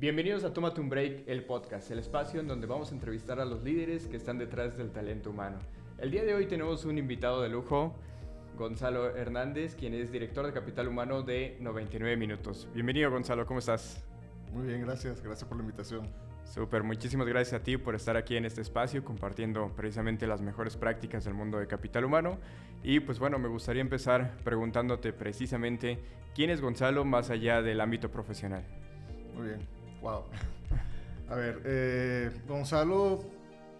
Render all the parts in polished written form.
Bienvenidos a Tómate un Break, el podcast, el espacio en donde vamos a entrevistar a los líderes que están detrás del talento humano. El día de hoy tenemos un invitado de lujo, Gonzalo Hernández, quien es director de Capital Humano de 99 Minutos. Bienvenido, Gonzalo, ¿cómo estás? Muy bien, gracias por la invitación. Súper, muchísimas gracias a ti por estar aquí en este espacio compartiendo precisamente las mejores prácticas del mundo de capital humano. Y pues bueno, me gustaría empezar preguntándote precisamente quién es Gonzalo más allá del ámbito profesional. Muy bien, wow. A ver, Gonzalo,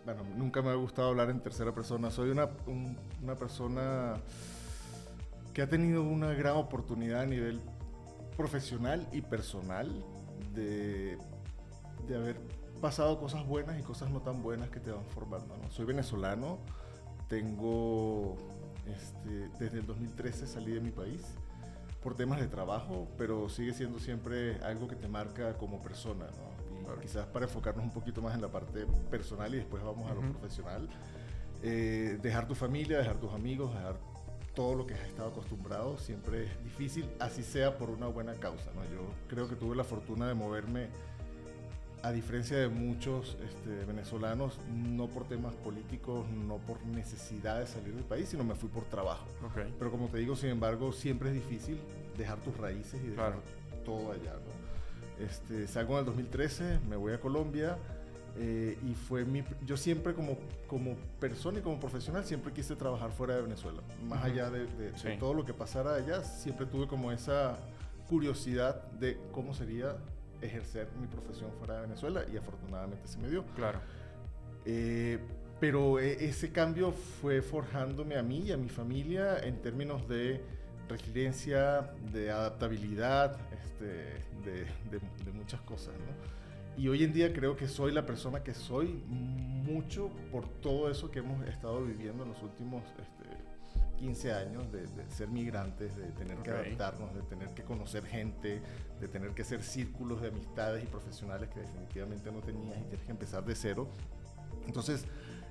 bueno, nunca me ha gustado hablar en tercera persona. Soy una persona que ha tenido una gran oportunidad a nivel profesional y personal de haber pasado cosas buenas y cosas no tan buenas que te van formando, ¿no? Soy venezolano, tengo, desde el 2013 salí de mi país por temas de trabajo, pero sigue siendo siempre algo que te marca como persona, ¿no? Y quizás para enfocarnos un poquito más en la parte personal y después vamos a lo profesional, dejar tu familia, dejar tus amigos, dejar todo lo que has estado acostumbrado siempre es difícil, así sea por una buena causa, ¿no? Yo creo que tuve la fortuna de moverme, a diferencia de muchos venezolanos, no por temas políticos, no por necesidad de salir del país, sino me fui por trabajo. Okay. Pero como te digo, sin embargo, siempre es difícil dejar tus raíces y dejar todo allá, ¿no? Salgo en el 2013, me voy a Colombia y fue yo siempre como persona y como profesional siempre quise trabajar fuera de Venezuela. Más allá de todo lo que pasara allá, siempre tuve como esa curiosidad de cómo sería ejercer mi profesión fuera de Venezuela y afortunadamente se me dio. Claro. Pero ese cambio fue forjándome a mí y a mi familia en términos de resiliencia, de adaptabilidad, de muchas cosas, ¿no? Y hoy en día creo que soy la persona que soy mucho por todo eso que hemos estado viviendo en los últimos 15 años de ser migrantes, de tener que adaptarnos, de tener que conocer gente, de tener que hacer círculos de amistades y profesionales que definitivamente no tenías y tienes que empezar de cero. Entonces,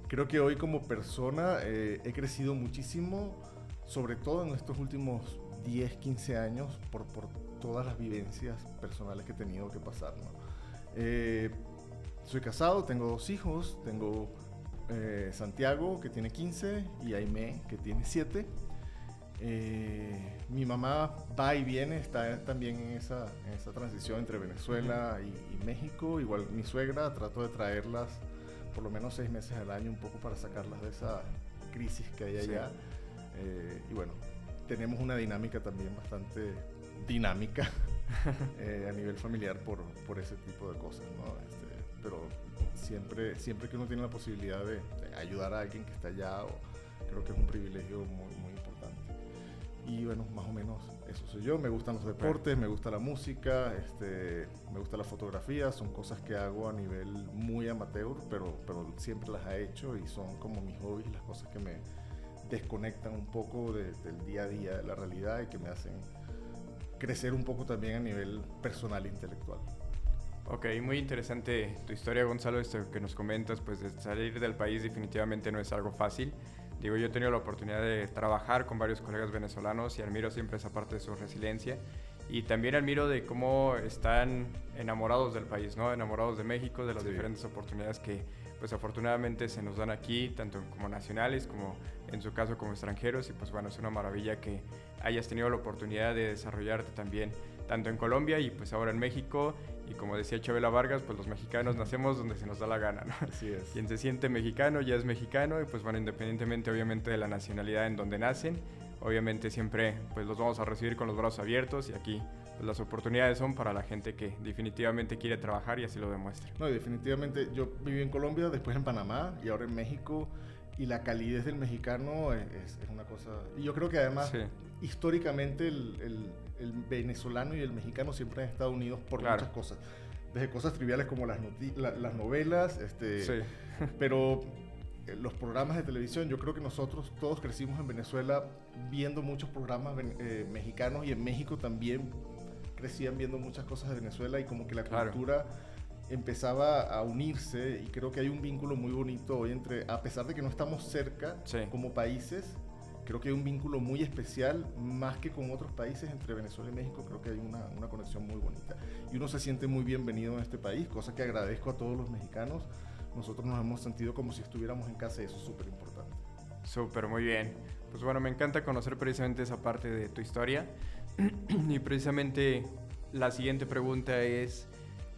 creo que hoy como persona he crecido muchísimo, sobre todo en estos últimos 10, 15 años, por todas las vivencias personales que he tenido que pasar, ¿no? Soy casado, tengo 2 hijos, tengo Santiago, que tiene 15, y Aimé, que tiene 7. Mi mamá va y viene, está también en esa transición entre Venezuela y México. Igual mi suegra, trato de traerlas por lo menos 6 meses al año, un poco para sacarlas de esa crisis que hay allá. Y bueno, tenemos una dinámica también bastante dinámica a nivel familiar por ese tipo de cosas, ¿no? Pero siempre que uno tiene la posibilidad de ayudar a alguien que está allá, creo que es un privilegio muy, muy importante. Y bueno, más o menos eso soy yo. Me gustan los deportes, me gusta la música, me gusta la fotografía. Son cosas que hago a nivel muy amateur, pero siempre las he hecho y son como mis hobbies, las cosas que me desconectan un poco del día a día, de la realidad, y que me hacen crecer un poco también a nivel personal e intelectual. Ok, muy interesante tu historia, Gonzalo, esto que nos comentas, pues de salir del país definitivamente no es algo fácil. Digo, yo he tenido la oportunidad de trabajar con varios colegas venezolanos y admiro siempre esa parte de su resiliencia y también admiro de cómo están enamorados del país, ¿no? Enamorados de México, de las diferentes oportunidades que pues afortunadamente se nos dan aquí, tanto como nacionales como en su caso como extranjeros, y pues bueno, es una maravilla que hayas tenido la oportunidad de desarrollarte también tanto en Colombia y pues ahora en México. Y como decía Chabela Vargas, pues los mexicanos nacemos donde se nos da la gana, ¿no? Así es. Quien se siente mexicano ya es mexicano, y pues bueno, independientemente obviamente de la nacionalidad en donde nacen, obviamente siempre pues los vamos a recibir con los brazos abiertos, y aquí pues las oportunidades son para la gente que definitivamente quiere trabajar y así lo demuestra. No, definitivamente yo viví en Colombia, después en Panamá y ahora en México, y la calidez del mexicano es una cosa. Y yo creo que además históricamente el venezolano y el mexicano siempre han estado unidos por muchas cosas, desde cosas triviales como las novelas, pero los programas de televisión. Yo creo que nosotros todos crecimos en Venezuela viendo muchos programas mexicanos, y en México también crecían viendo muchas cosas de Venezuela, y como que la cultura empezaba a unirse, y creo que hay un vínculo muy bonito hoy entre, a pesar de que no estamos cerca como países, creo que hay un vínculo muy especial, más que con otros países, entre Venezuela y México. Creo que hay una conexión muy bonita. Y uno se siente muy bienvenido en este país, cosa que agradezco a todos los mexicanos. Nosotros nos hemos sentido como si estuviéramos en casa y eso es súper importante. Súper, muy bien. Pues bueno, me encanta conocer precisamente esa parte de tu historia. Y precisamente la siguiente pregunta es,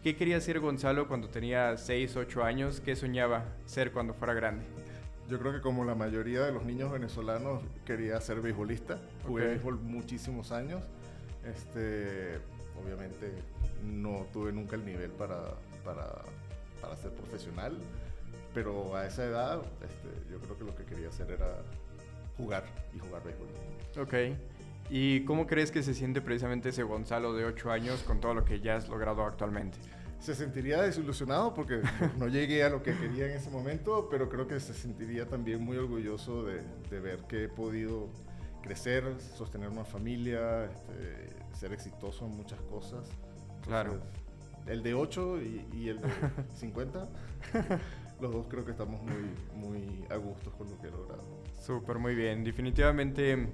¿qué quería ser Gonzalo cuando tenía 6, 8 años? ¿Qué soñaba ser cuando fuera grande? Yo creo que como la mayoría de los niños venezolanos quería ser beisbolista. Jugué béisbol muchísimos años. Obviamente no tuve nunca el nivel para ser profesional, pero a esa edad yo creo que lo que quería hacer era jugar béisbol. Ok. ¿Y cómo crees que se siente precisamente ese Gonzalo de 8 años con todo lo que ya has logrado actualmente? Se sentiría desilusionado porque no llegué a lo que quería en ese momento, pero creo que se sentiría también muy orgulloso de ver que he podido crecer, sostener una familia, ser exitoso en muchas cosas. Entonces, claro. El de 8 y el de 50, los dos creo que estamos muy a gusto con lo que he logrado. Súper, muy bien. Definitivamente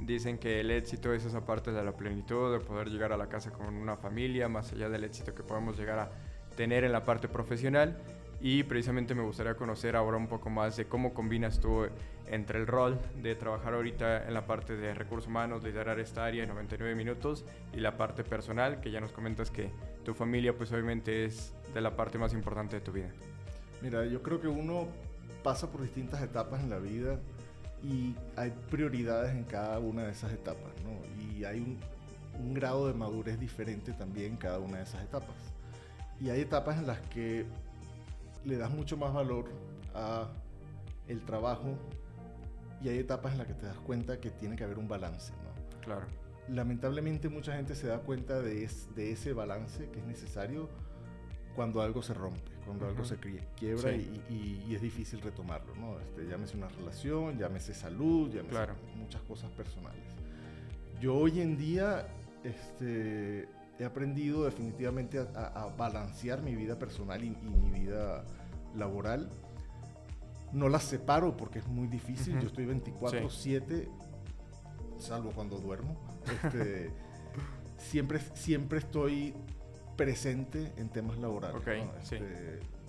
dicen que el éxito es esa parte de la plenitud, de poder llegar a la casa con una familia, más allá del éxito que podemos llegar a tener en la parte profesional. Y precisamente me gustaría conocer ahora un poco más de cómo combinas tú entre el rol de trabajar ahorita en la parte de recursos humanos, liderar esta área de 99 minutos y la parte personal, que ya nos comentas que tu familia pues obviamente es de la parte más importante de tu vida. Mira, yo creo que uno pasa por distintas etapas en la vida y hay prioridades en cada una de esas etapas, ¿no? Y hay un grado de madurez diferente también en cada una de esas etapas. Y hay etapas en las que le das mucho más valor a el trabajo y hay etapas en las que te das cuenta que tiene que haber un balance, ¿no? Claro. Lamentablemente mucha gente se da cuenta de ese balance que es necesario cuando algo se rompe, cuando algo se quiebra, sí. y es difícil retomarlo, ¿no? Llámese una relación, llámese salud, llámese muchas cosas personales. Yo hoy en día he aprendido definitivamente a balancear mi vida personal y mi vida laboral. No las separo porque es muy difícil. Yo estoy 24/7, salvo cuando duermo. Siempre estoy presente en temas laborales. ¿No?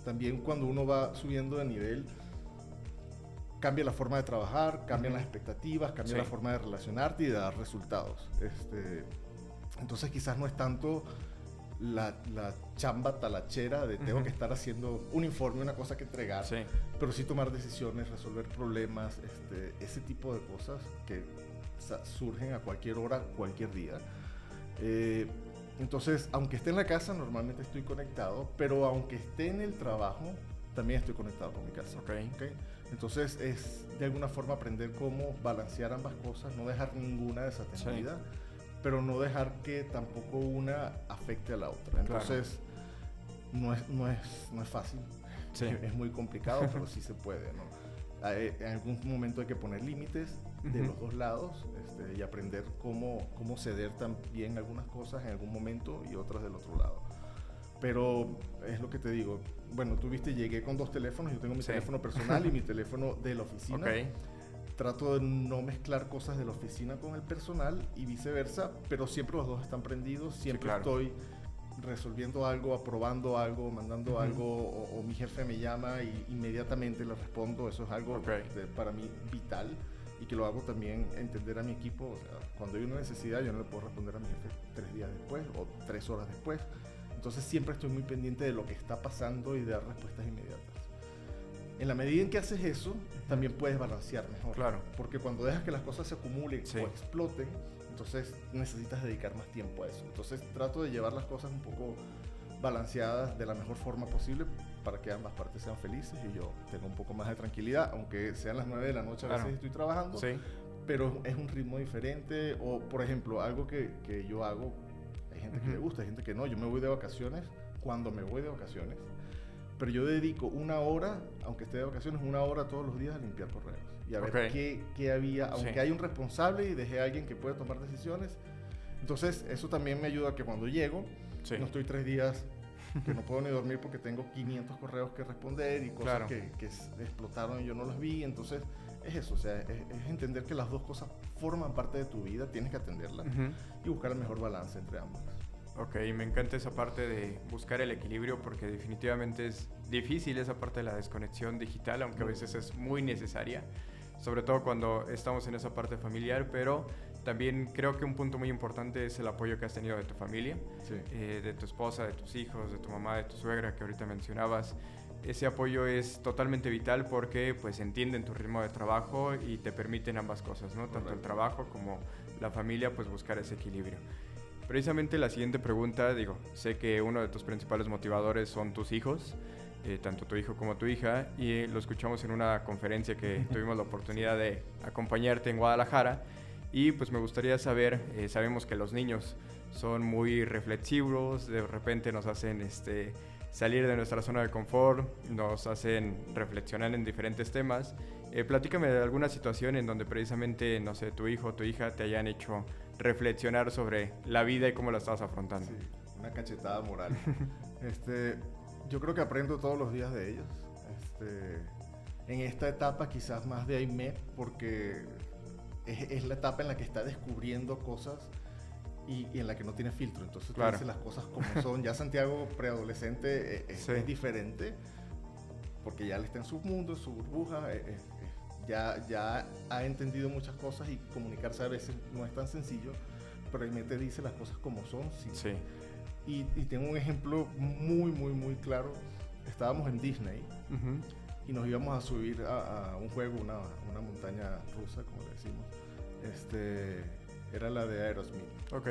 También cuando uno va subiendo de nivel, cambia la forma de trabajar, cambian las expectativas, cambia la forma de relacionarte y de dar resultados. Entonces quizás no es tanto la chamba talachera de tengo que estar haciendo un informe, una cosa que entregar, pero sí tomar decisiones, resolver problemas, ese tipo de cosas que surgen a cualquier hora, cualquier día. Entonces, aunque esté en la casa, normalmente estoy conectado, pero aunque esté en el trabajo, también estoy conectado con mi casa. ¿Okay? Entonces, es de alguna forma aprender cómo balancear ambas cosas, no dejar ninguna desatendida, pero no dejar que tampoco una afecte a la otra. Entonces, no es fácil, es muy complicado, pero sí se puede, ¿no? En algún momento hay que poner límites de los dos lados y aprender cómo ceder también algunas cosas en algún momento y otras del otro lado. Pero es lo que te digo, bueno, tú viste, llegué con 2 teléfonos, yo tengo mi teléfono personal y mi teléfono de la oficina. Trato de no mezclar cosas de la oficina con el personal y viceversa, pero siempre los dos están prendidos, siempre estoy resolviendo algo, aprobando algo, mandando algo, o mi jefe me llama y inmediatamente le respondo. Eso es algo para mí vital y que lo hago también entender a mi equipo. O sea, cuando hay una necesidad yo no le puedo responder a mi jefe 3 días después o 3 horas después. Entonces siempre estoy muy pendiente de lo que está pasando y de dar respuestas inmediatas. En la medida en que haces eso, también puedes balancear mejor. Porque cuando dejas que las cosas se acumulen o exploten, entonces necesitas dedicar más tiempo a eso. Entonces trato de llevar las cosas un poco balanceadas de la mejor forma posible para que ambas partes sean felices y yo tenga un poco más de tranquilidad, aunque sean las 9 de la noche a veces estoy trabajando, pero es un ritmo diferente. O por ejemplo, algo que yo hago, hay gente que le gusta, hay gente que no. Yo me voy de vacaciones cuando me voy de vacaciones, pero yo dedico 1 hora, aunque esté de vacaciones, 1 hora todos los días a limpiar correos y a ver qué había, aunque hay un responsable y dejé a alguien que puede tomar decisiones. Entonces eso también me ayuda a que cuando llego no estoy 3 días que no puedo ni dormir porque tengo 500 correos que responder y cosas que explotaron y yo no las vi. Entonces es eso, o sea, es entender que las dos cosas forman parte de tu vida, tienes que atenderlas y buscar el mejor balance entre ambas. Ok, me encanta esa parte de buscar el equilibrio porque definitivamente es difícil esa parte de la desconexión digital, aunque a veces es muy necesaria, sobre todo cuando estamos en esa parte familiar, pero también creo que un punto muy importante es el apoyo que has tenido de tu familia, Sí. De tu esposa, de tus hijos, de tu mamá, de tu suegra, que ahorita mencionabas. Ese apoyo es totalmente vital porque pues entienden tu ritmo de trabajo y te permiten ambas cosas, ¿no? Tanto el trabajo como la familia, pues buscar ese equilibrio. Precisamente la siguiente pregunta, digo, sé que uno de tus principales motivadores son tus hijos, tanto tu hijo como tu hija, y lo escuchamos en una conferencia que tuvimos la oportunidad de acompañarte en Guadalajara, y pues me gustaría saber, sabemos que los niños son muy reflexivos, de repente nos hacen salir de nuestra zona de confort, nos hacen reflexionar en diferentes temas. Platícame de alguna situación en donde precisamente, no sé, tu hijo o tu hija te hayan hecho reflexionar sobre la vida y cómo la estabas afrontando. Sí, una cachetada moral. Yo creo que aprendo todos los días de ellos. En esta etapa quizás más de Aimé, porque es la etapa en la que está descubriendo cosas y en la que no tiene filtro. Entonces te dice las cosas como son. Ya Santiago preadolescente es diferente, porque ya él está en su mundo, en su burbuja, ya ha entendido muchas cosas y comunicarse a veces no es tan sencillo, pero Aimé te dice las cosas como son. Sí. Y tengo un ejemplo muy, muy, muy claro. Estábamos en Disney y nos íbamos a subir a un juego, una montaña rusa, como le decimos. Era la de Aerosmith. Ok.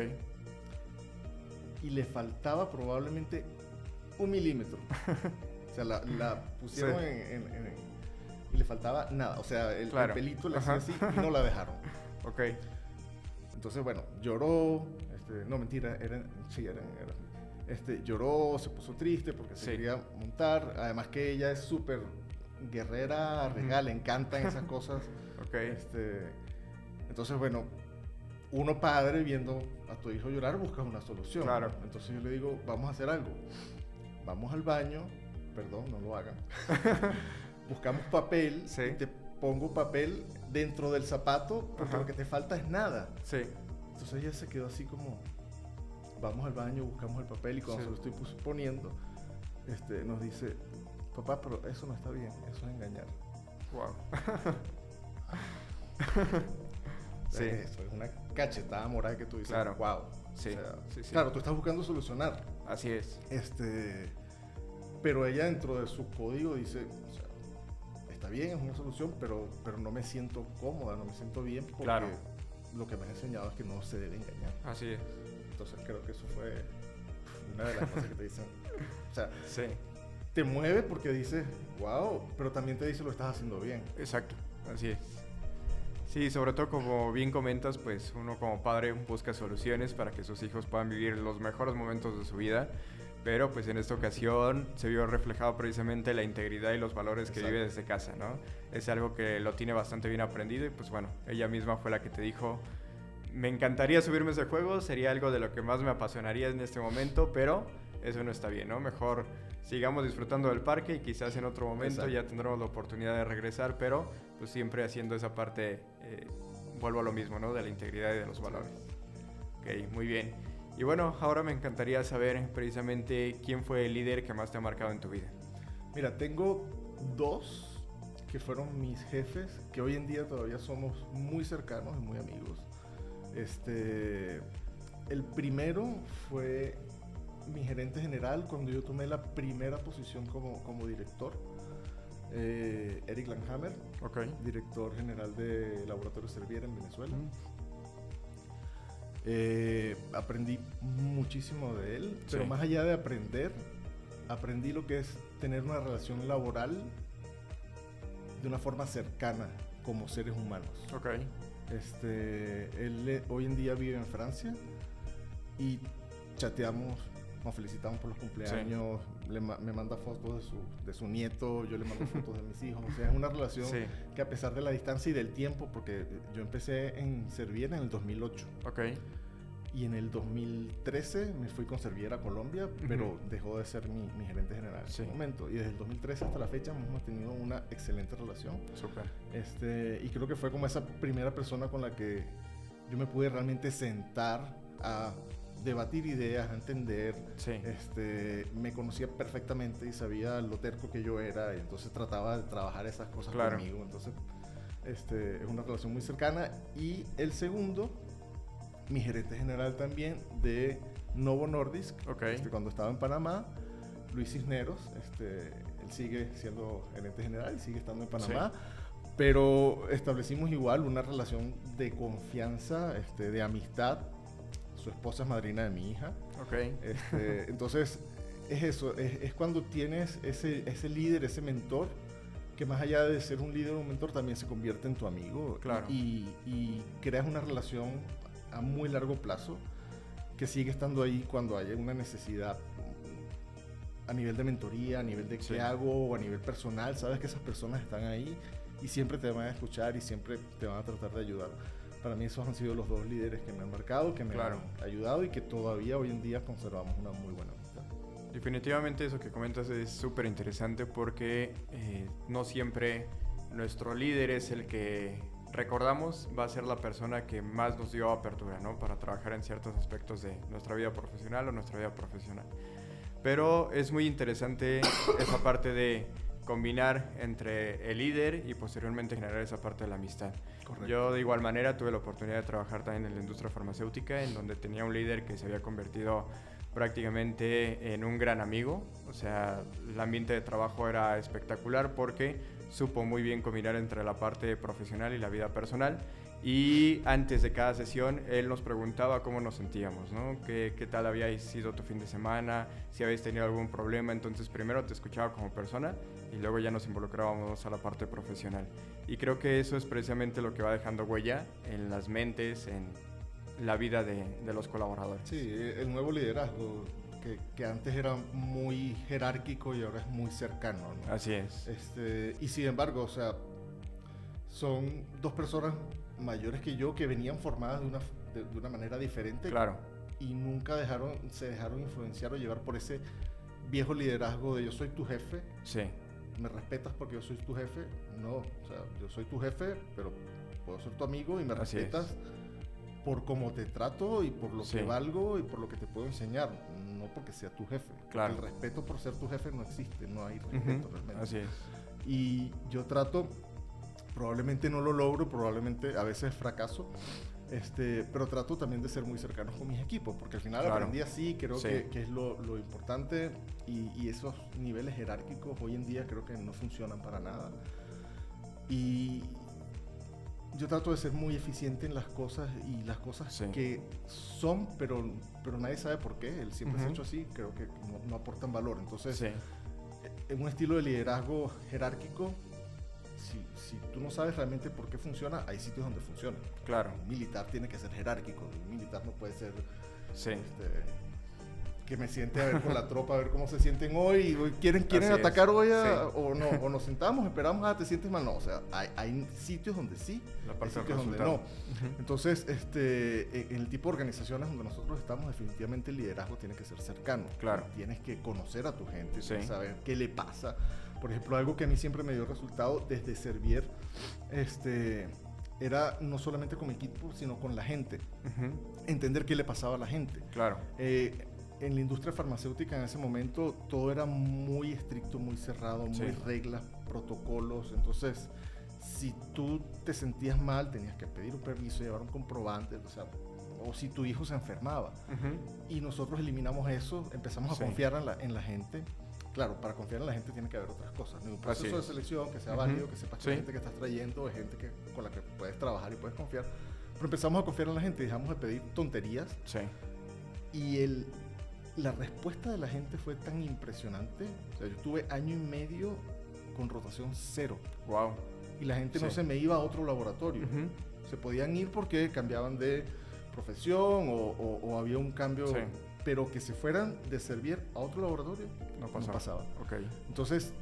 Y le faltaba probablemente 1 milímetro. O sea, la pusieron y le faltaba nada. O sea, el pelito le hacía así y no la dejaron. Ok. Entonces, bueno, lloró. No, mentira, lloró, se puso triste porque se quería montar. Además que ella es súper guerrera, le encantan esas cosas. Ok. Entonces, bueno, uno padre viendo a tu hijo llorar busca una solución. Claro. Entonces yo le digo, vamos a hacer algo. Vamos al baño, perdón, no lo hagan. Buscamos papel y te pongo papel dentro del zapato porque lo que te falta es nada. Sí. Entonces ella se quedó así como, vamos al baño, buscamos el papel y cuando se lo estoy poniendo, nos dice, papá, pero eso no está bien, eso es engañar. Wow. Sí. Eso es una cachetada moral que tú dices, claro. Wow. Sí. O sea, claro, tú estás buscando solucionar. Así es. Pero ella dentro de su código dice, o sea, está bien, es una solución, pero no me siento cómoda, no me siento bien porque lo que me han enseñado es que no se debe engañar. Así es. Entonces creo que eso fue una de las cosas que te dicen. O sea, sí. Te mueve porque dices, wow, pero también te dice lo estás haciendo bien. Exacto, así es. Sí, sobre todo como bien comentas, pues uno como padre busca soluciones para que sus hijos puedan vivir los mejores momentos de su vida, pero pues en esta ocasión se vio reflejado precisamente la integridad y los valores que vive desde casa, ¿no? Es algo que lo tiene bastante bien aprendido y pues bueno, ella misma fue la que te dijo, me encantaría subirme a ese juego, sería algo de lo que más me apasionaría en este momento, pero eso no está bien, ¿no? Mejor sigamos disfrutando del parque y quizás en otro momento ya tendremos la oportunidad de regresar, pero pues siempre haciendo esa parte, vuelvo a lo mismo, ¿no? De la integridad y de los valores. Ok, muy bien. Y bueno, ahora me encantaría saber precisamente quién fue el líder que más te ha marcado en tu vida. Mira, tengo 2 que fueron mis jefes, que hoy en día todavía somos muy cercanos y muy amigos. El primero fue mi gerente general cuando yo tomé la primera posición como director, Eric Langhammer, director general de Laboratorio Serviera en Venezuela. Aprendí muchísimo de él, pero más allá de aprender, aprendí lo que es tener una relación laboral de una forma cercana como seres humanos. Él hoy en día vive en Francia y chateamos, nos felicitamos por los cumpleaños, me manda fotos de su nieto, yo le mando fotos de mis hijos. O sea, es una relación que a pesar de la distancia y del tiempo, porque yo empecé en Servier en el 2008. Y en el 2013 me fui con Servier a Colombia, pero dejó de ser mi gerente general en ese momento. Y desde el 2013 hasta la fecha hemos mantenido una excelente relación. Súper. Y creo que fue como esa primera persona con la que yo me pude realmente sentar a debatir ideas, a entender. Sí. Me conocía perfectamente y sabía lo terco que yo era, y entonces trataba de trabajar esas cosas conmigo. Entonces, es una relación muy cercana. Y el segundo, mi gerente general también de Novo Nordisk, cuando estaba en Panamá, Luis Cisneros, él sigue siendo gerente general y sigue estando en Panamá, pero establecimos igual una relación de confianza, de amistad. Su esposa es madrina de mi hija. Entonces, es eso, es cuando tienes ese líder, ese mentor, que más allá de ser un líder o un mentor, también se convierte en tu amigo. Claro. Y creas una relación a muy largo plazo que sigue estando ahí cuando haya una necesidad a nivel de mentoría, a nivel de qué hago, o a nivel personal. Sabes que esas personas están ahí y siempre te van a escuchar y siempre te van a tratar de ayudar. Para mí esos han sido los dos líderes que me han marcado, que me han ayudado y que todavía hoy en día conservamos una muy buena amistad. Definitivamente eso que comentas es súper interesante porque no siempre nuestro líder es el que recordamos, va a ser la persona que más nos dio apertura, ¿no? Para trabajar en ciertos aspectos de nuestra vida profesional o nuestra vida profesional. Pero es muy interesante esa parte de combinar entre el líder y posteriormente generar esa parte de la amistad. Correcto. Yo de igual manera tuve la oportunidad de trabajar también en la industria farmacéutica, en donde tenía un líder que se había convertido prácticamente en un gran amigo. O sea, el ambiente de trabajo era espectacular porque supo muy bien combinar entre la parte profesional y la vida personal. Y antes de cada sesión, él nos preguntaba cómo nos sentíamos, ¿no? ¿Qué tal había sido tu fin de semana? Si habéis tenido algún problema. Entonces, primero te escuchaba como persona y luego ya nos involucrábamos a la parte profesional. Y creo que eso es precisamente lo que va dejando huella en las mentes, en la vida de los colaboradores. Sí, el nuevo liderazgo, que antes era muy jerárquico y ahora es muy cercano, ¿no? Así es. Y sin embargo, o sea, son dos personas mayores que yo que venían formadas de una manera diferente. Claro. Y nunca se dejaron influenciar o llevar por ese viejo liderazgo de yo soy tu jefe. Sí. ¿Me respetas porque yo soy tu jefe? No, o sea, yo soy tu jefe, pero puedo ser tu amigo y me respetas por cómo te trato y por lo que valgo y por lo que te puedo enseñar, no porque sea tu jefe. Claro. El respeto por ser tu jefe no existe, no hay respeto realmente. Así es. Y yo trato, probablemente no lo logro, probablemente a veces fracaso, pero trato también de ser muy cercano con mis equipos, porque al final aprendí así, creo que es lo importante, y esos niveles jerárquicos hoy en día creo que no funcionan para nada. Y yo trato de ser muy eficiente en las cosas, y las cosas que son, pero nadie sabe por qué, él siempre se ha hecho así, creo que no aportan valor. Entonces, en un estilo de liderazgo jerárquico, si tú no sabes realmente por qué funciona, hay sitios donde funciona. Claro. Un militar tiene que ser jerárquico, un militar no puede ser que me siente a ver con la tropa, a ver cómo se sienten hoy, quieren atacar hoy o no, o nos sentamos, esperamos, te sientes mal. No, o sea, hay sitios donde sí, hay sitios donde no. Entonces, en el tipo de organizaciones donde nosotros estamos, definitivamente el liderazgo tiene que ser cercano. Claro. Tienes que conocer a tu gente, saber qué le pasa. Por ejemplo, algo que a mí siempre me dio resultado desde Servier, era no solamente con mi equipo, sino con la gente. Entender qué le pasaba a la gente. Claro. En la industria farmacéutica en ese momento todo era muy estricto, muy cerrado, muy reglas, protocolos. Entonces, si tú te sentías mal, tenías que pedir un permiso, llevar un comprobante, o si tu hijo se enfermaba. Y nosotros eliminamos eso, empezamos a confiar en la gente. Claro, para confiar en la gente tiene que haber otras cosas. Un proceso de selección que sea válido, que sepas que la gente que estás trayendo es gente con la que puedes trabajar y puedes confiar. Pero empezamos a confiar en la gente y dejamos de pedir tonterías. Y la respuesta de la gente fue tan impresionante. O sea, yo tuve 1 año y medio con rotación 0. Wow. Y la gente no se me iba a otro laboratorio. Se podían ir porque cambiaban de profesión o había un cambio, pero que se fueran de Servier a otro laboratorio no pasaba. Entonces,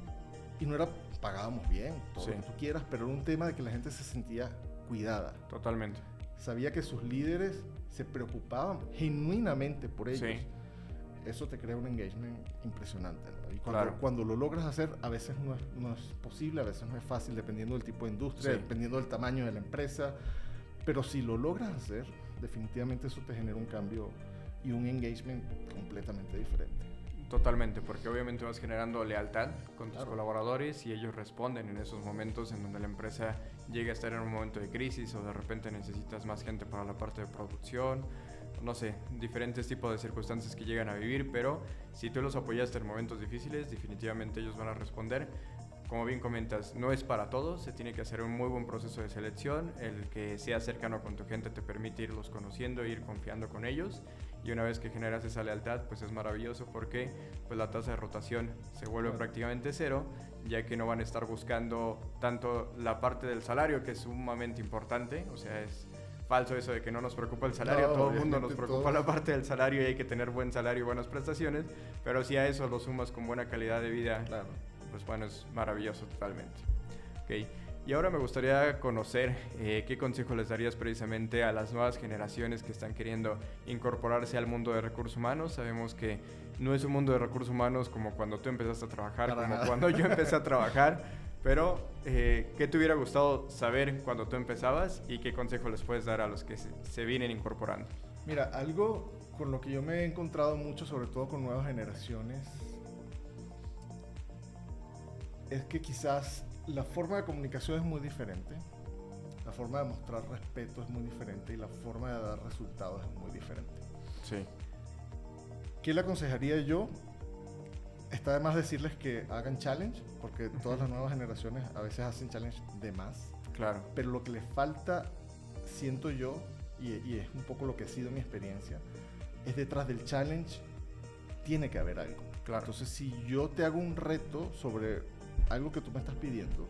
y no era, pagábamos bien, todo lo que tú quieras, pero era un tema de que la gente se sentía cuidada. Totalmente. sabía que sus líderes se preocupaban genuinamente por ellos. Sí. Eso te crea un engagement impresionante, ¿no? Y Claro. cuando lo logras hacer, a veces no es posible, a veces no es fácil, dependiendo del tipo de industria, Sí. dependiendo del tamaño de la empresa. Pero si lo logras hacer, definitivamente eso te genera un cambio y un engagement completamente diferente. Totalmente, porque obviamente vas generando lealtad con tus Claro. colaboradores y ellos responden en esos momentos en donde la empresa llega a estar en un momento de crisis o de repente necesitas más gente para la parte de producción, no sé, diferentes tipos de circunstancias que llegan a vivir, pero si tú los apoyaste en momentos difíciles, definitivamente ellos van a responder. Como bien comentas, no es para todos, se tiene que hacer un muy buen proceso de selección, el que sea cercano con tu gente te permite irlos conociendo, ir confiando con ellos, y una vez que generas esa lealtad, pues es maravilloso porque pues la tasa de rotación se vuelve Claro. prácticamente cero, ya que no van a estar buscando tanto la parte del salario, que es sumamente importante, o sea, es falso eso de que no nos preocupa el salario, No, todo el mundo nos obviamente preocupa todos. la parte del salario y hay que tener buen salario y buenas prestaciones, pero si a eso lo sumas con buena calidad de vida, Claro. pues bueno, es maravilloso totalmente. Ok, y ahora me gustaría conocer qué consejo les darías precisamente a las nuevas generaciones que están queriendo incorporarse al mundo de recursos humanos. Sabemos que no es un mundo de recursos humanos como cuando tú empezaste a trabajar, Para como nada. cuando yo empecé a trabajar, pero ¿qué te hubiera gustado saber cuando tú empezabas y qué consejo les puedes dar a los que se vienen incorporando? Mira, algo con lo que yo me he encontrado mucho, sobre todo con nuevas generaciones, es que quizás la forma de comunicación es muy diferente, la forma de mostrar respeto es muy diferente y la forma de dar resultados es muy diferente. Sí, ¿Qué le aconsejaría yo? Está de más decirles que hagan challenge, porque todas las nuevas generaciones a veces hacen challenge de más, claro, pero lo que les falta, siento yo, y es un poco lo que ha sido mi experiencia, es detrás del challenge tiene que haber algo. claro. Entonces, si yo te hago un reto sobre algo que tú me estás pidiendo,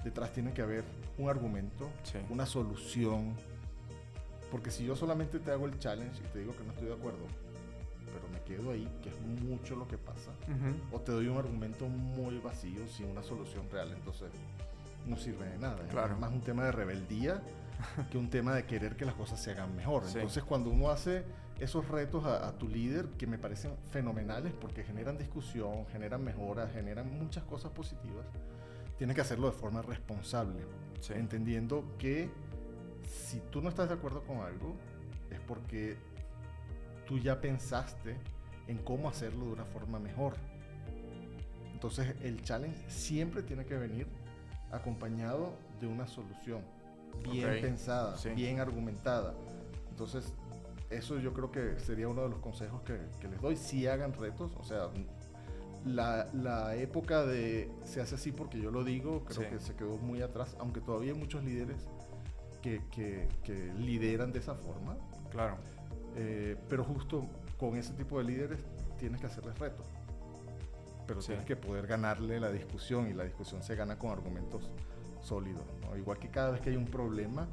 detrás tiene que haber un argumento, Sí. una solución. Porque si yo solamente te hago el challenge y te digo que no estoy de acuerdo, pero me quedo ahí, que es mucho lo que pasa, Ujú. o te doy un argumento muy vacío sin una solución real, entonces no sirve de nada. Claro. Es más un tema de rebeldía que un tema de querer que las cosas se hagan mejor. Sí. Entonces, cuando uno hace esos retos a tu líder, que me parecen fenomenales porque generan discusión, generan mejoras, generan muchas cosas positivas, tienes que hacerlo de forma responsable, Sí. entendiendo que si tú no estás de acuerdo con algo, es porque tú ya pensaste en cómo hacerlo de una forma mejor. Entonces, el challenge siempre tiene que venir acompañado de una solución bien Ok, pensada, sí. bien argumentada. Entonces, eso yo creo que sería uno de los consejos que les doy. Si hagan retos, o sea, la época de se hace así porque yo lo digo, creo Sí. que se quedó muy atrás, aunque todavía hay muchos líderes que lideran de esa forma. Claro, Pero justo con ese tipo de líderes tienes que hacerles retos. Pero Sí. tienes que poder ganarle la discusión, y la discusión se gana con argumentos sólidos, ¿no? Igual que cada vez que hay un problema,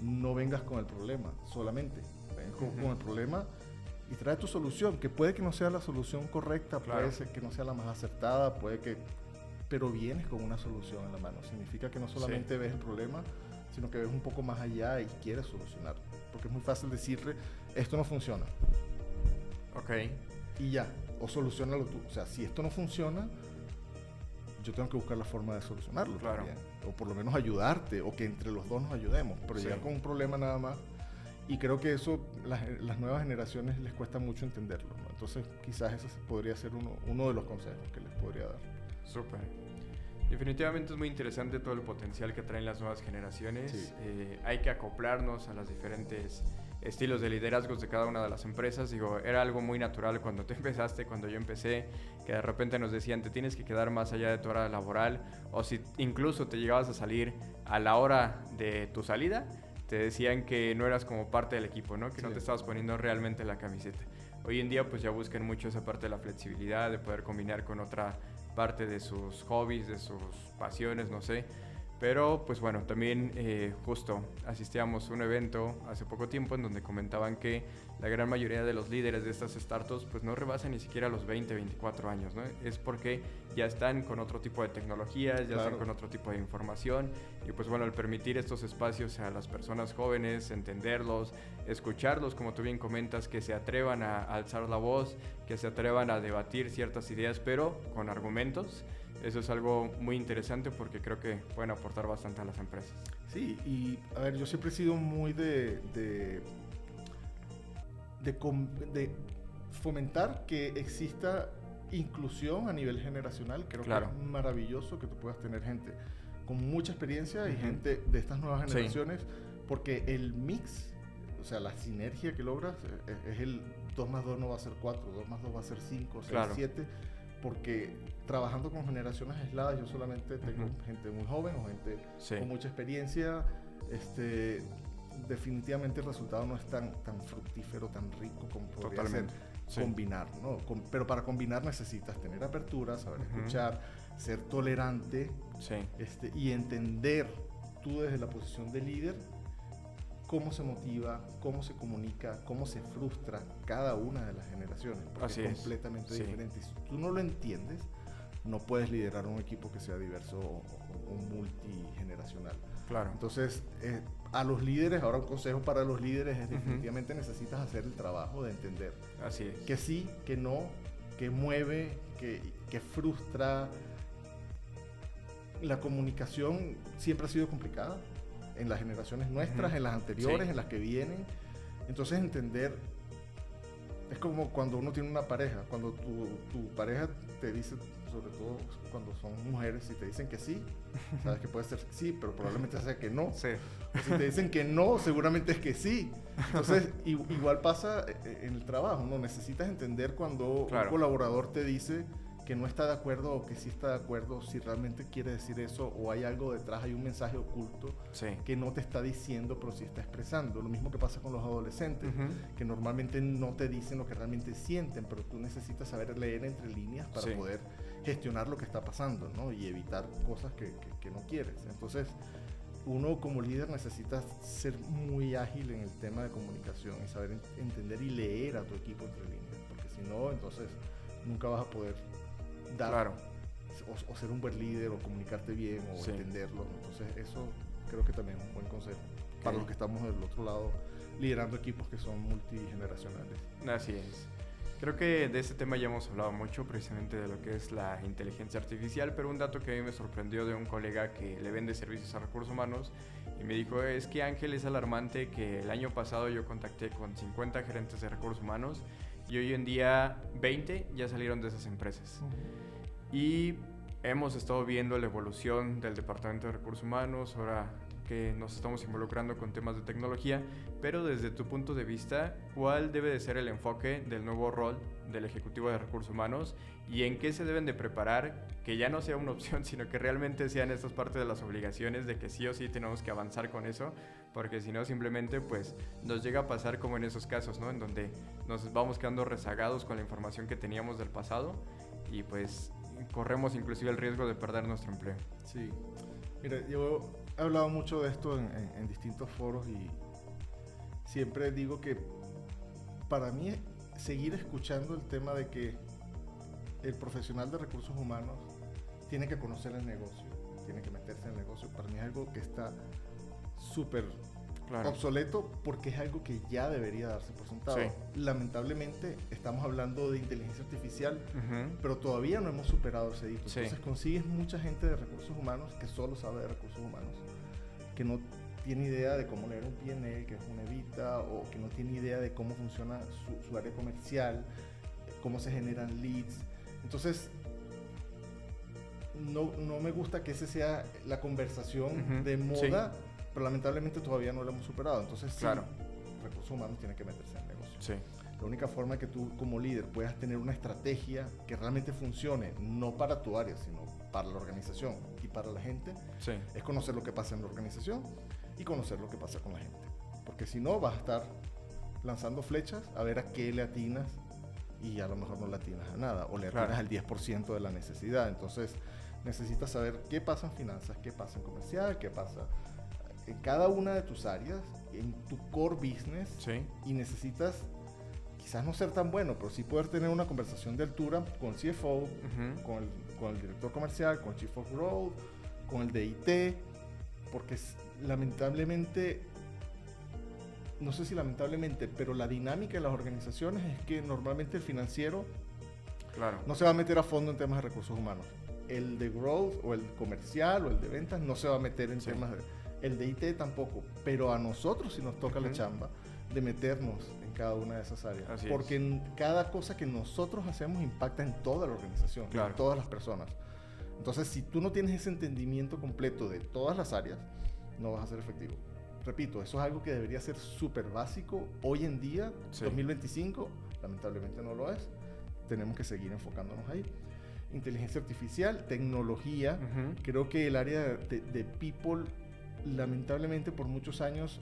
no vengas con el problema solamente. Ven con el problema y trae tu solución, que puede que no sea la solución correcta, Claro. puede ser que no sea la más acertada, pero vienes con una solución en la mano. Significa que no solamente ves el problema, sino que ves un poco más allá y quieres solucionarlo. Porque es muy fácil decirle, esto no funciona, ok, y ya, o solucionalo tú. O sea, si esto no funciona, yo tengo que buscar la forma de solucionarlo Claro. también. O por lo menos ayudarte, o que entre los dos nos ayudemos. Pero Sí. llegar con un problema nada más. Y creo que eso las nuevas generaciones les cuesta mucho entenderlo, ¿no? Entonces, quizás ese podría ser uno de los consejos que les podría dar. súper. Definitivamente es muy interesante todo el potencial que traen las nuevas generaciones. Sí. Hay que acoplarnos a los diferentes estilos de liderazgos de cada una de las empresas. Digo, era algo muy natural cuando tú empezaste, cuando yo empecé, que de repente nos decían, te tienes que quedar más allá de tu hora laboral, o si incluso te llegabas a salir a la hora de tu salida, te decían que no eras como parte del equipo, ¿no? Que no Sí. te estabas poniendo realmente la camiseta. Hoy en día pues ya buscan mucho esa parte de la flexibilidad, de poder combinar con otra parte de sus hobbies, de sus pasiones, no sé. Pero pues bueno, también justo asistíamos a un evento hace poco tiempo en donde comentaban que la gran mayoría de los líderes de estas startups pues no rebasan ni siquiera los 20, 24 años, ¿no? Es porque ya están con otro tipo de tecnologías, ya están con otro tipo de información y pues bueno, al permitir estos espacios a las personas jóvenes, entenderlos, escucharlos, como tú bien comentas, que se atrevan a alzar la voz, que se atrevan a debatir ciertas ideas, pero con argumentos. Eso es algo muy interesante porque creo que pueden aportar bastante a las empresas. Sí, y a ver, yo siempre he sido muy de fomentar que exista inclusión a nivel generacional. Creo que es maravilloso que tú puedas tener gente con mucha experiencia y gente de estas nuevas generaciones, porque el mix, o sea, la sinergia que logras es el 2 más 2 no va a ser 4, 2 más 2 va a ser 5, 6, 7, porque trabajando con generaciones aisladas yo solamente tengo gente muy joven o gente con mucha experiencia. Definitivamente el resultado no es tan fructífero, tan rico como podría ser combinar, ¿no? Pero para combinar necesitas tener apertura, saber escuchar, ser tolerante y entender tú desde la posición de líder cómo se motiva, cómo se comunica, cómo se frustra cada una de las generaciones, porque es completamente diferente. Si tú no lo entiendes, no puedes liderar un equipo que sea diverso o multigeneracional. Claro. Entonces, a los líderes, ahora un consejo para los líderes es definitivamente necesitas hacer el trabajo de entender. Así es. Que sí, que no, que mueve, que frustra. La comunicación siempre ha sido complicada en las generaciones nuestras, en las anteriores, en las que vienen. Entonces entender, es como cuando uno tiene una pareja, cuando tu pareja te dice, sobre todo cuando son mujeres, si te dicen que sí, sabes que puede ser que sí, pero probablemente sea que no. Sí. O si te dicen que no, seguramente es que sí. Entonces, igual pasa en el trabajo, ¿no? Necesitas entender cuando un colaborador te dice que no está de acuerdo o que sí está de acuerdo, si realmente quiere decir eso o hay algo detrás, hay un mensaje oculto que no te está diciendo pero sí está expresando. Lo mismo que pasa con los adolescentes, que normalmente no te dicen lo que realmente sienten, pero tú necesitas saber leer entre líneas para poder gestionar lo que está pasando, ¿no? Y evitar cosas que no quieres. Entonces, uno como líder necesita ser muy ágil en el tema de comunicación y saber entender y leer a tu equipo entre líneas, porque si no, entonces nunca vas a poder dar o ser un buen líder o comunicarte bien o entenderlo. Entonces eso creo que también es un buen consejo para los que estamos del otro lado liderando equipos que son multigeneracionales. Así es. Creo que de este tema ya hemos hablado mucho, precisamente de lo que es la inteligencia artificial, pero un dato que a mí me sorprendió de un colega que le vende servicios a recursos humanos y me dijo, es que Ángel, es alarmante que el año pasado yo contacté con 50 gerentes de recursos humanos y hoy en día 20 ya salieron de esas empresas. Y hemos estado viendo la evolución del Departamento de Recursos Humanos, ahora que nos estamos involucrando con temas de tecnología, pero desde tu punto de vista, ¿cuál debe de ser el enfoque del nuevo rol del Ejecutivo de Recursos Humanos y en qué se deben de preparar, que ya no sea una opción, sino que realmente sean estas partes de las obligaciones, de que sí o sí tenemos que avanzar con eso, porque si no simplemente pues nos llega a pasar como en esos casos, ¿no? En donde nos vamos quedando rezagados con la información que teníamos del pasado y pues corremos inclusive el riesgo de perder nuestro empleo. Sí, mira, yo he hablado mucho de esto en distintos foros y siempre digo que para mí seguir escuchando el tema de que el profesional de recursos humanos tiene que conocer el negocio, tiene que meterse en el negocio, para mí es algo que está súper obsoleto porque es algo que ya debería darse por sentado. Lamentablemente estamos hablando de inteligencia artificial, pero todavía no hemos superado ese hito. Entonces consigues mucha gente de recursos humanos que solo sabe de recursos humanos, que no tiene idea de cómo leer un P&L, que es una Evita, o que no tiene idea de cómo funciona su área comercial, cómo se generan leads. Entonces no me gusta que esa sea la conversación de moda, pero lamentablemente todavía no lo hemos superado. Entonces recursos humanos tienen que meterse en el negocio. La única forma que tú como líder puedas tener una estrategia que realmente funcione, no para tu área, sino para la organización y para la gente, es conocer lo que pasa en la organización y conocer lo que pasa con la gente. Porque si no, vas a estar lanzando flechas a ver a qué le atinas y a lo mejor no le atinas a nada, o le atinas al 10% de la necesidad. Entonces, necesitas saber qué pasa en finanzas, qué pasa en comercial, qué pasa en cada una de tus áreas, en tu core business, Sí. y necesitas quizás no ser tan bueno, pero sí poder tener una conversación de altura con el CFO, Ujú. con el director comercial, con el Chief of Growth, con el de IT, porque lamentablemente, no sé si lamentablemente, pero la dinámica de las organizaciones es que normalmente el financiero Claro. no se va a meter a fondo en temas de recursos humanos. El de growth o el comercial o el de ventas no se va a meter en Sí. temas de... El de IT tampoco, pero a nosotros sí nos toca la Ujú. chamba de meternos en cada una de esas áreas. Así porque es. en cada cosa que nosotros hacemos impacta en toda la organización, Claro. en todas las personas. Entonces, si tú no tienes ese entendimiento completo de todas las áreas, no vas a ser efectivo. Repito, eso es algo que debería ser súper básico. Hoy en día, Sí. 2025, lamentablemente no lo es. Tenemos que seguir enfocándonos ahí. Inteligencia artificial, tecnología. Ujú. Creo que el área de people, lamentablemente por muchos años,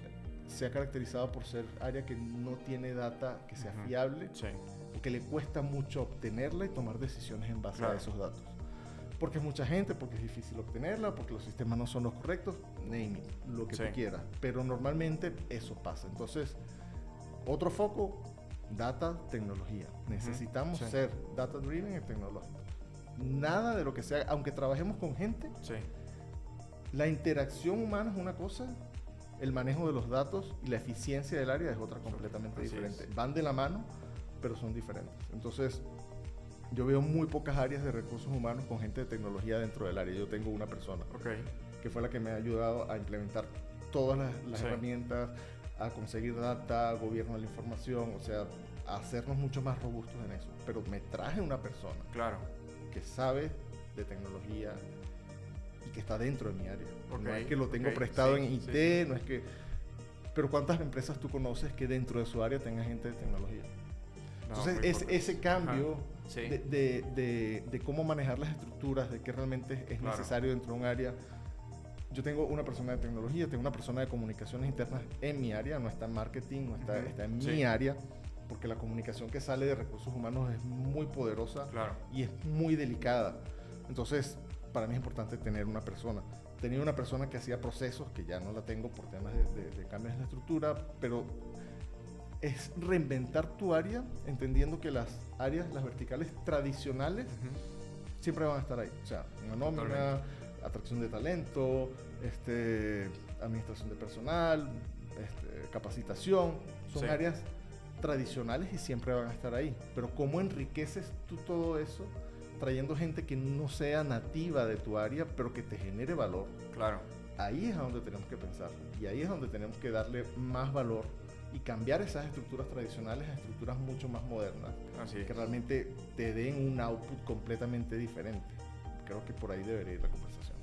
se ha caracterizado por ser área que no tiene data que sea Ujú. fiable, Sí. o que le cuesta mucho obtenerla y tomar decisiones en base Claro. a esos datos. Porque es mucha gente, porque es difícil obtenerla, porque los sistemas no son los correctos, name it, lo que Sí. tú quieras. Pero normalmente eso pasa. Entonces, otro foco, data, tecnología. Necesitamos Sí. ser data driven y tecnológico. Nada de lo que sea, aunque trabajemos con gente, Sí. la interacción humana es una cosa, el manejo de los datos y la eficiencia del área es otra completamente Así diferente. es. Van de la mano, pero son diferentes. Entonces, yo veo muy pocas áreas de recursos humanos con gente de tecnología dentro del área. Yo tengo una persona Ok. que fue la que me ha ayudado a implementar todas las Sí. herramientas, a conseguir data, gobierno de la información, o sea, a hacernos mucho más robustos en eso. Pero me traje una persona Claro. que sabe de tecnología y que está dentro de mi área. Ok, No es que lo tengo ok, prestado sí, en IT, sí, sí. no es que... Pero ¿cuántas empresas tú conoces que dentro de su área tenga gente de tecnología? No, Entonces, muy pocas. ese cambio Ajá. Sí. de cómo manejar las estructuras, de qué realmente es Claro. necesario dentro de un área. Yo tengo una persona de tecnología, tengo una persona de comunicaciones internas en mi área, no está en marketing, no está, Ujú. está en Sí. mi área, porque la comunicación que sale de recursos humanos es muy poderosa Claro. y es muy delicada. Entonces, para mí es importante tener una persona. Tenía una persona que hacía procesos, que ya no la tengo por temas de cambios en la estructura, pero es reinventar tu área, entendiendo que las áreas, las verticales tradicionales, Ujú. siempre van a estar ahí. O sea, una nómina, Totalmente. atracción de talento, administración de personal, capacitación, son Sí. áreas tradicionales y siempre van a estar ahí. Pero ¿cómo enriqueces tú todo eso trayendo gente que no sea nativa de tu área, pero que te genere valor? Claro. Ahí es a donde tenemos que pensar y ahí es donde tenemos que darle más valor y cambiar esas estructuras tradicionales a estructuras mucho más modernas Así es. que realmente te den un output completamente diferente. Creo que por ahí debería ir la conversación.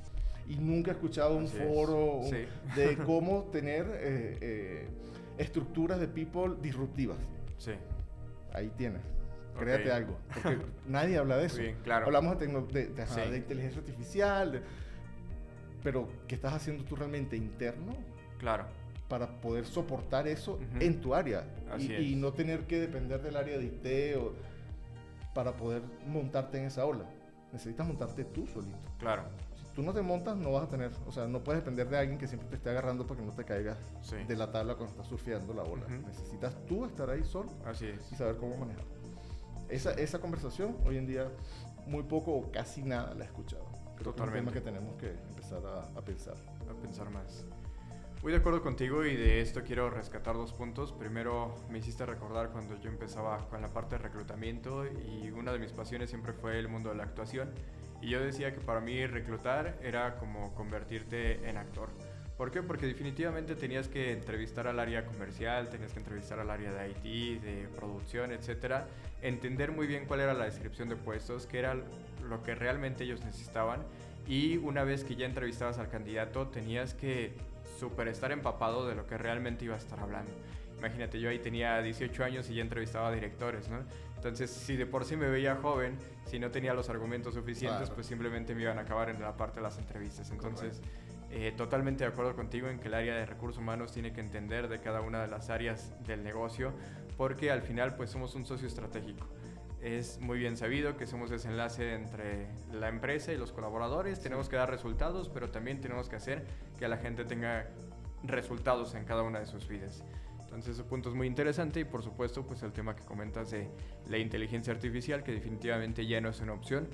Y nunca he escuchado un Así es. foro Sí. de cómo tener estructuras de people disruptivas. Sí. Ahí tienes. Ok. Créate algo. Porque nadie habla de eso. Muy bien, claro. Hablamos ajá, Sí. de inteligencia artificial, pero ¿qué estás haciendo tú realmente interno Claro. para poder soportar eso Ujú. en tu área? Así Y es. no tener que depender del área de IT para poder montarte en esa ola. Necesitas montarte tú solito. Claro. Si tú no te montas, no vas a tener, o sea, no puedes depender de alguien que siempre te esté agarrando para que no te caigas Sí. de la tabla cuando estás surfeando la ola. Ujú. Necesitas tú estar ahí solo Así es. y saber cómo manejar. Esa conversación hoy en día muy poco o casi nada la he escuchado. Creo que es un tema Totalmente. que tenemos que empezar a pensar. A pensar más. Muy de acuerdo contigo y de esto quiero rescatar 2 puntos. Primero, me hiciste recordar cuando yo empezaba con la parte de reclutamiento y una de mis pasiones siempre fue el mundo de la actuación. Y yo decía que para mí reclutar era como convertirte en actor. ¿Por qué? Porque definitivamente tenías que entrevistar al área comercial, tenías que entrevistar al área de IT, de producción, etcétera, entender muy bien cuál era la descripción de puestos, qué era lo que realmente ellos necesitaban, y una vez que ya entrevistabas al candidato tenías que súper estar empapado de lo que realmente iba a estar hablando. Imagínate, yo ahí tenía 18 años y ya entrevistaba a directores, ¿no? Entonces, si de por sí me veía joven, si no tenía los argumentos suficientes, Claro. pues simplemente me iban a acabar en la parte de las entrevistas. Entonces, totalmente de acuerdo contigo en que el área de recursos humanos tiene que entender de cada una de las áreas del negocio, porque al final pues somos un socio estratégico. es muy bien sabido que somos ese enlace entre la empresa y los colaboradores. Sí. Tenemos que dar resultados, pero también tenemos que hacer que la gente tenga resultados en cada una de sus vidas. Entonces ese punto es muy interesante y por supuesto pues el tema que comentas de la inteligencia artificial, que definitivamente ya no es una opción.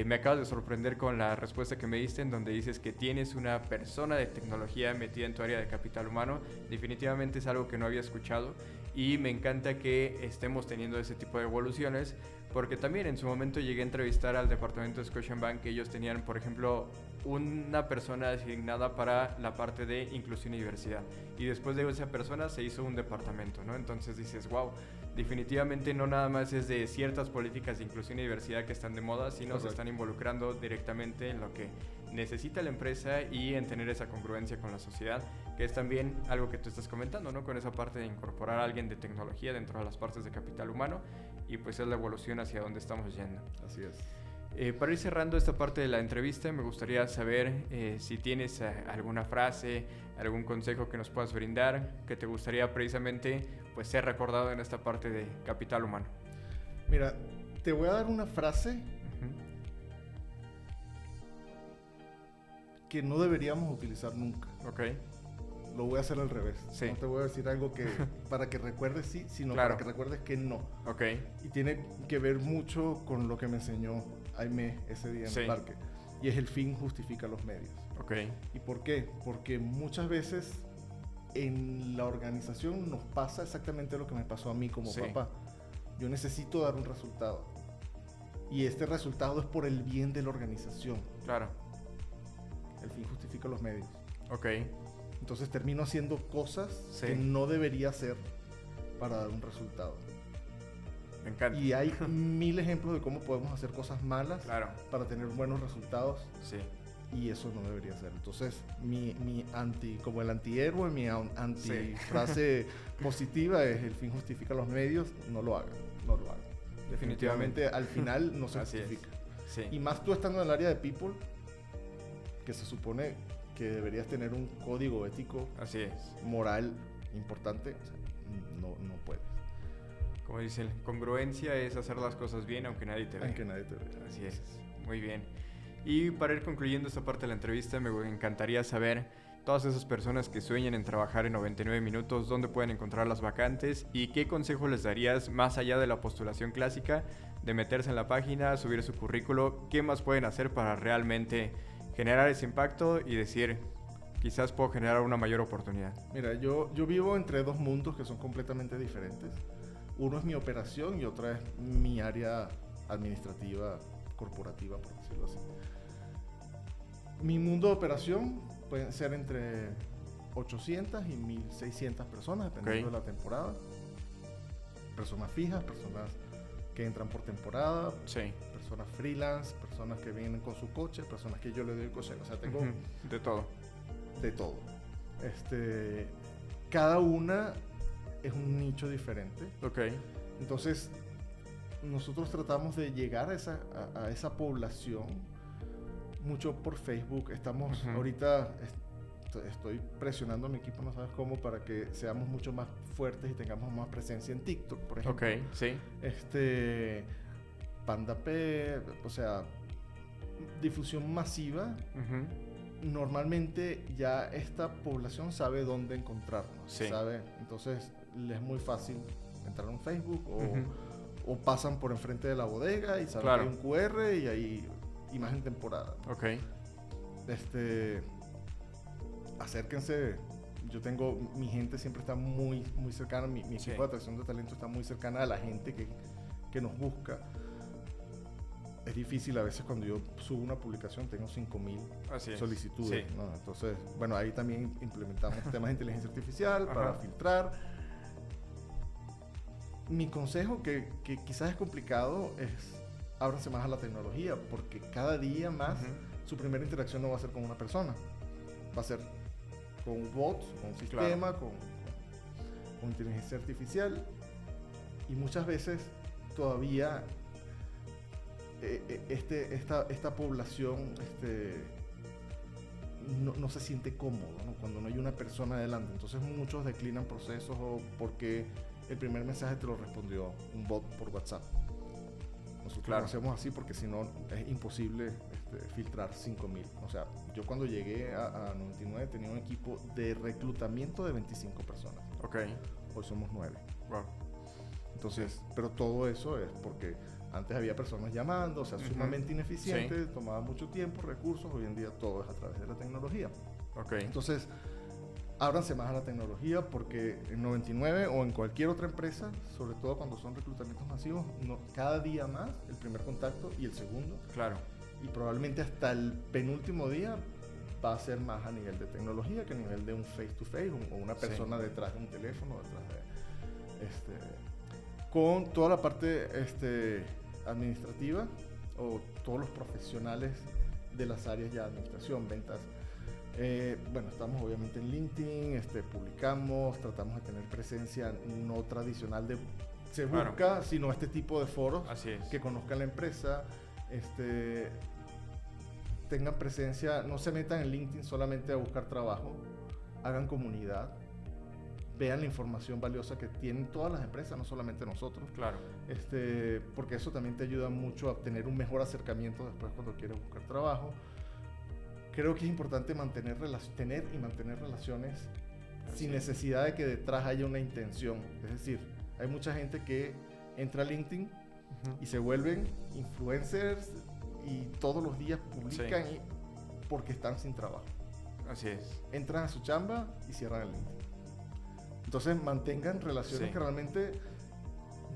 Me acabas de sorprender con la respuesta que me diste en donde dices que tienes una persona de tecnología metida en tu área de capital humano. Definitivamente es algo que no había escuchado y me encanta que estemos teniendo ese tipo de evoluciones, porque también en su momento llegué a entrevistar al departamento de Scotiabank, que ellos tenían, por ejemplo, una persona designada para la parte de inclusión y diversidad, y después de esa persona se hizo un departamento, ¿no? Entonces dices, wow, definitivamente no nada más es de ciertas políticas de inclusión y diversidad que están de moda, sino se están involucrando directamente en lo que necesita la empresa y en tener esa congruencia con la sociedad, que es también algo que tú estás comentando, ¿no? Con esa parte de incorporar a alguien de tecnología dentro de las partes de capital humano, y pues es la evolución hacia donde estamos yendo. Así es. Para ir cerrando esta parte de la entrevista, me gustaría saber si tienes alguna frase, algún consejo que nos puedas brindar, que te gustaría precisamente pues ser recordado en esta parte de capital humano. Mira, te voy a dar una frase que no deberíamos utilizar nunca. Ok. Lo voy a hacer al revés. Sí. No te voy a decir algo que para que recuerdes sí, sino Claro. para que recuerdes que no. Ok. Y tiene que ver mucho con lo que me enseñó Aimé ese día en Sí. el parque. Y es el fin justifica los medios. Ok. ¿Y por qué? Porque muchas veces en la organización nos pasa exactamente lo que me pasó a mí como Sí. papá. Yo necesito dar un resultado. Y este resultado es por el bien de la organización. Claro. El fin justifica los medios. Ok. Entonces termino haciendo cosas Sí. que no debería hacer para dar un resultado. Me encanta. Y hay mil ejemplos de cómo podemos hacer cosas malas Claro. para tener buenos resultados. Sí. Y eso no debería ser. Entonces, como el antihéroe, mi antifrase positiva es: el fin justifica los medios. No lo hagan, no lo hagan. Definitivamente al final no se Así justifica. Sí. Y más tú estando en el área de people, que se supone que deberías tener un código ético, Así es. moral importante, o sea, no puedes. Como dicen, congruencia es hacer las cosas bien aunque nadie te vea. Aunque nadie te vea. Así es. Muy bien. Y para ir concluyendo esta parte de la entrevista, me encantaría saber, todas esas personas que sueñan en trabajar en 99 minutos, ¿dónde pueden encontrar las vacantes? ¿Y qué consejo les darías, más allá de la postulación clásica, de meterse en la página, subir su currículo? ¿Qué más pueden hacer para realmente generar ese impacto y decir, quizás puedo generar una mayor oportunidad? Mira, yo vivo entre dos mundos que son completamente diferentes. Uno es mi operación y otra es mi área administrativa, corporativa, por decirlo así. Mi mundo de operación pueden ser entre 800 y 1600 personas, dependiendo de la temporada. Personas fijas, personas que entran por temporada, Sí. personas freelance, personas que vienen con su coche, personas que yo le doy el coche. O sea, tengo De todo. de todo. Cada una es un nicho diferente. Ok. Entonces, nosotros tratamos de llegar a esa población mucho por Facebook. Estamos ahorita, estoy presionando a mi equipo, no sabes cómo, para que seamos mucho más fuertes y tengamos más presencia en TikTok, por ejemplo. Ok, sí. Panda P, o sea, difusión masiva. Normalmente ya esta población sabe dónde encontrarnos, Sí. ¿sabe? Entonces les es muy fácil entrar a un Facebook o pasan por enfrente de la bodega y saben Claro. que hay un QR y hay imagen temporada. Ok. Acérquense. Yo tengo, mi gente siempre está muy, muy cercana, mi Sí. equipo de atracción de talento está muy cercana a la gente que nos busca. Es difícil a veces cuando yo subo una publicación, tengo 5000 Así es. solicitudes, Sí. ¿no? Entonces, bueno, ahí también implementamos temas de inteligencia artificial para filtrar. Mi consejo, que quizás es complicado, es ábranse más a la tecnología, porque cada día más su primera interacción no va a ser con una persona, va a ser con un bot, con un sistema, con inteligencia artificial, y muchas veces todavía esta población no se siente cómodo, ¿no? Cuando no hay una persona adelante. Entonces muchos declinan procesos o porque el primer mensaje te lo respondió un bot por WhatsApp. Nosotros Claro. lo hacemos así porque si no es imposible filtrar 5,000. O sea, yo cuando llegué a 99 tenía un equipo de reclutamiento de 25 personas. Ok. Hoy somos 9. Wow. Entonces, pero todo eso es porque antes había personas llamando, o sea, sumamente ineficiente, tomaba mucho tiempo, recursos. Hoy en día todo es a través de la tecnología. Ok. Entonces, ábranse más a la tecnología porque en 99 o en cualquier otra empresa, sobre todo cuando son reclutamientos masivos, cada día más el primer contacto y el segundo, Claro. y probablemente hasta el penúltimo día va a ser más a nivel de tecnología que a nivel de un face to face o una persona detrás de un teléfono, detrás de con toda la parte administrativa o todos los profesionales de las áreas ya de administración, ventas. Bueno, estamos obviamente en LinkedIn, publicamos, tratamos de tener presencia no tradicional de se busca, Claro. sino este tipo de foros. Así es. Que conozcan la empresa, tengan presencia, no se metan en LinkedIn solamente a buscar trabajo, hagan comunidad, vean la información valiosa que tienen todas las empresas, no solamente nosotros. Claro. Porque eso también te ayuda mucho a tener un mejor acercamiento después cuando quieres buscar trabajo. Creo que es importante tener y mantener relaciones sin necesidad de que detrás haya una intención. Es decir, hay mucha gente que entra a LinkedIn y se vuelven influencers y todos los días publican porque están sin trabajo. Así es. Entran a su chamba y cierran el LinkedIn. Entonces mantengan relaciones que realmente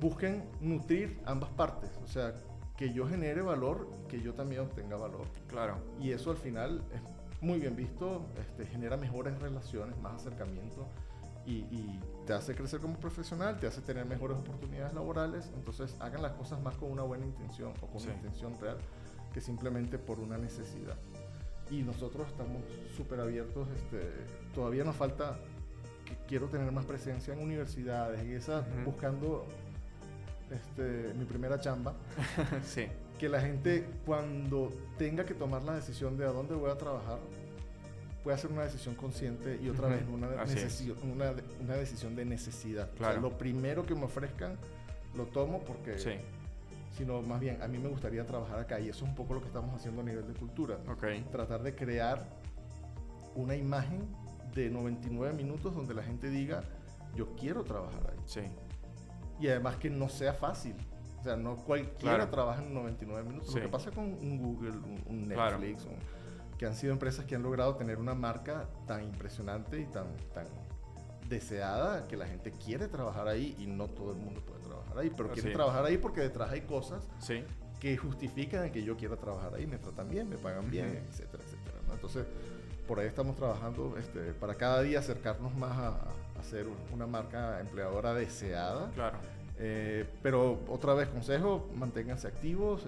busquen nutrir ambas partes. O sea, que yo genere valor, que yo también obtenga valor. Claro. Y eso al final es muy bien visto, genera mejores relaciones, más acercamiento y te hace crecer como profesional, te hace tener mejores oportunidades laborales. Entonces hagan las cosas más con una buena intención o con una intención real que simplemente por una necesidad. Y nosotros estamos súper abiertos, todavía nos falta que quiero tener más presencia en universidades y esas, buscando mi primera chamba. Sí. Que la gente cuando tenga que tomar la decisión de a dónde voy a trabajar pueda hacer una decisión consciente y otra vez una decisión de necesidad. Claro. O sea, lo primero que me ofrezcan lo tomo porque sino más bien a mí me gustaría trabajar acá y eso es un poco lo que estamos haciendo a nivel de cultura. Tratar de crear una imagen de 99 minutos donde la gente diga yo quiero trabajar ahí. Y además que no sea fácil. O sea, no cualquiera trabaja en 99 minutos. Lo que pasa con un Google, un Netflix, que han sido empresas que han logrado tener una marca tan impresionante y tan deseada que la gente quiere trabajar ahí y no todo el mundo puede trabajar ahí. Pero quiere trabajar ahí porque detrás hay cosas que justifican que yo quiera trabajar ahí. Me tratan bien, me pagan bien, etcétera, etcétera, ¿no? Entonces, por ahí estamos trabajando para cada día acercarnos más a ser una marca empleadora deseada. Claro. Pero otra vez, consejo, manténganse activos.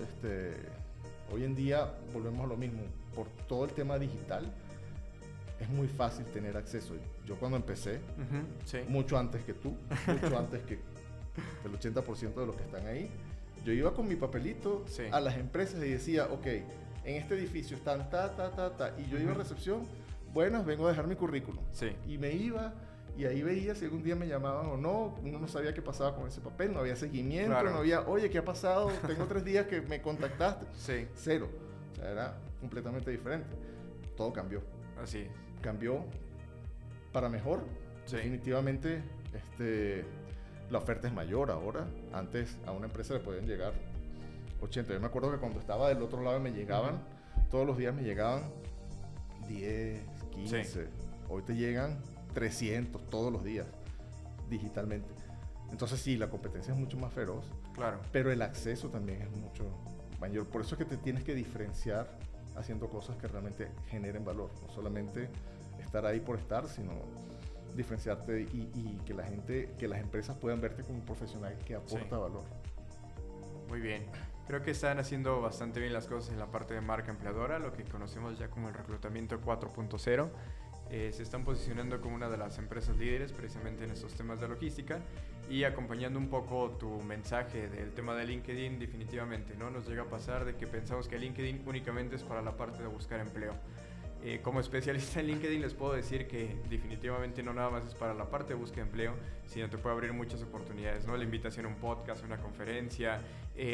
Hoy en día volvemos a lo mismo. Por todo el tema digital, es muy fácil tener acceso. Yo cuando empecé, mucho antes que tú, mucho antes que el 80% de los que están ahí, yo iba con mi papelito a las empresas y decía, ok, en este edificio están y yo iba a recepción, buenas, vengo a dejar mi currículum. Y me iba y ahí veía si algún día me llamaban o no. Uno no sabía qué pasaba con ese papel, no había seguimiento, no había, oye, ¿qué ha pasado? Tengo 3 días que me contactaste. Cero. O sea, era completamente diferente. Todo cambió. Así. Cambió para mejor. Definitivamente, la oferta es mayor ahora. Antes a una empresa le podían llegar 80. Yo me acuerdo que cuando estaba del otro lado me llegaban, todos los días me llegaban 10, 15. Hoy te llegan 300 todos los días, digitalmente. Entonces sí, la competencia es mucho más feroz. Pero el acceso también es mucho mayor. Por eso es que te tienes que diferenciar haciendo cosas que realmente generen valor. No solamente estar ahí por estar, sino diferenciarte y que la gente, que las empresas puedan verte como un profesional que aporta valor. Muy bien. Creo que están haciendo bastante bien las cosas en la parte de marca empleadora, lo que conocemos ya como el reclutamiento 4.0. Se están posicionando como una de las empresas líderes precisamente en estos temas de logística y acompañando un poco tu mensaje del tema de LinkedIn. Definitivamente no nos llega a pasar de que pensamos que LinkedIn únicamente es para la parte de buscar empleo. Como especialista en LinkedIn les puedo decir que definitivamente no nada más es para la parte de búsqueda de empleo, sino te puede abrir muchas oportunidades, ¿no? La invitación a un podcast, a una conferencia,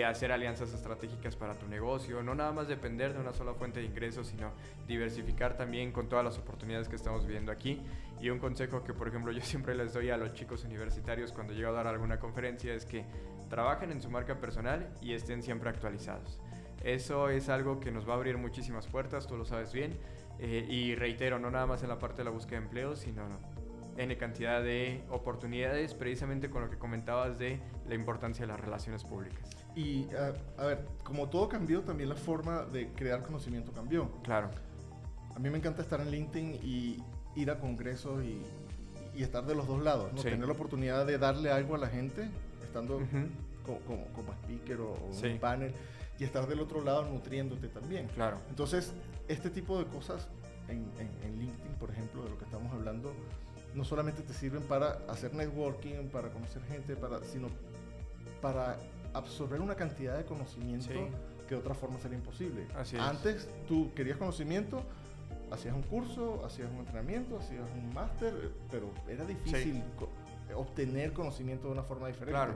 hacer alianzas estratégicas para tu negocio, no nada más depender de una sola fuente de ingresos, sino diversificar también con todas las oportunidades que estamos viendo aquí. Y un consejo que, por ejemplo, yo siempre les doy a los chicos universitarios cuando llego a dar alguna conferencia es que trabajen en su marca personal y estén siempre actualizados. Eso es algo que nos va a abrir muchísimas puertas, tú lo sabes bien. Y reitero, no nada más en la parte de la búsqueda de empleo, sino N cantidad de oportunidades, precisamente con lo que comentabas de la importancia de las relaciones públicas. Y, a ver, como todo cambió, también la forma de crear conocimiento cambió. Claro. A mí me encanta estar en LinkedIn y ir a congresos y estar de los dos lados, ¿no? Sí. Tener la oportunidad de darle algo a la gente, estando como speaker o Sí. un panel, y estar del otro lado nutriéndote también. Claro. Entonces, este tipo de cosas en LinkedIn, por ejemplo, de lo que estamos hablando, no solamente te sirven para hacer networking, para conocer gente, sino para absorber una cantidad de conocimiento Sí. que de otra forma sería imposible. Así es. Antes tú querías conocimiento, hacías un curso, hacías un entrenamiento, hacías un máster, pero era difícil Sí. obtener conocimiento de una forma diferente. Claro.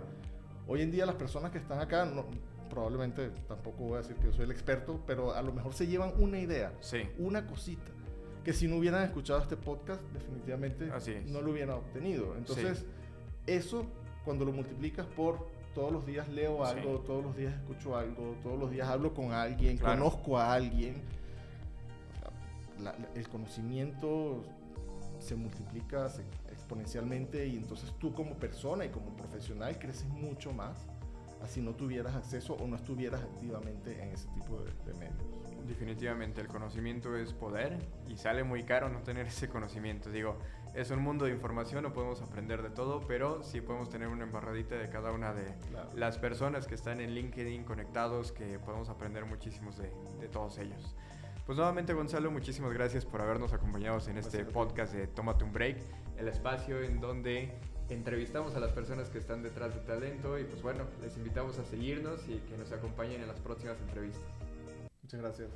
Hoy en día las personas que están acá, probablemente tampoco voy a decir que yo soy el experto, pero a lo mejor se llevan una idea, Sí. una cosita, que si no hubieran escuchado este podcast, definitivamente Así es. no lo hubieran obtenido. Entonces, eso cuando lo multiplicas por todos los días leo algo, Sí. todos los días escucho algo, todos los días hablo con alguien, Claro. conozco a alguien, el conocimiento se multiplica exponencialmente y entonces tú como persona y como profesional creces mucho más así no tuvieras acceso o no estuvieras activamente en ese tipo de medios. Definitivamente el conocimiento es poder y sale muy caro no tener ese conocimiento. Digo, es un mundo de información, no podemos aprender de todo, pero sí podemos tener una embarradita de cada una de las personas que están en LinkedIn conectados, que podemos aprender muchísimos de todos ellos. Pues nuevamente, Gonzalo, muchísimas gracias por habernos acompañado en este podcast de Tómate un Break, el espacio en donde entrevistamos a las personas que están detrás de talento y pues bueno, les invitamos a seguirnos y que nos acompañen en las próximas entrevistas. Muchas gracias.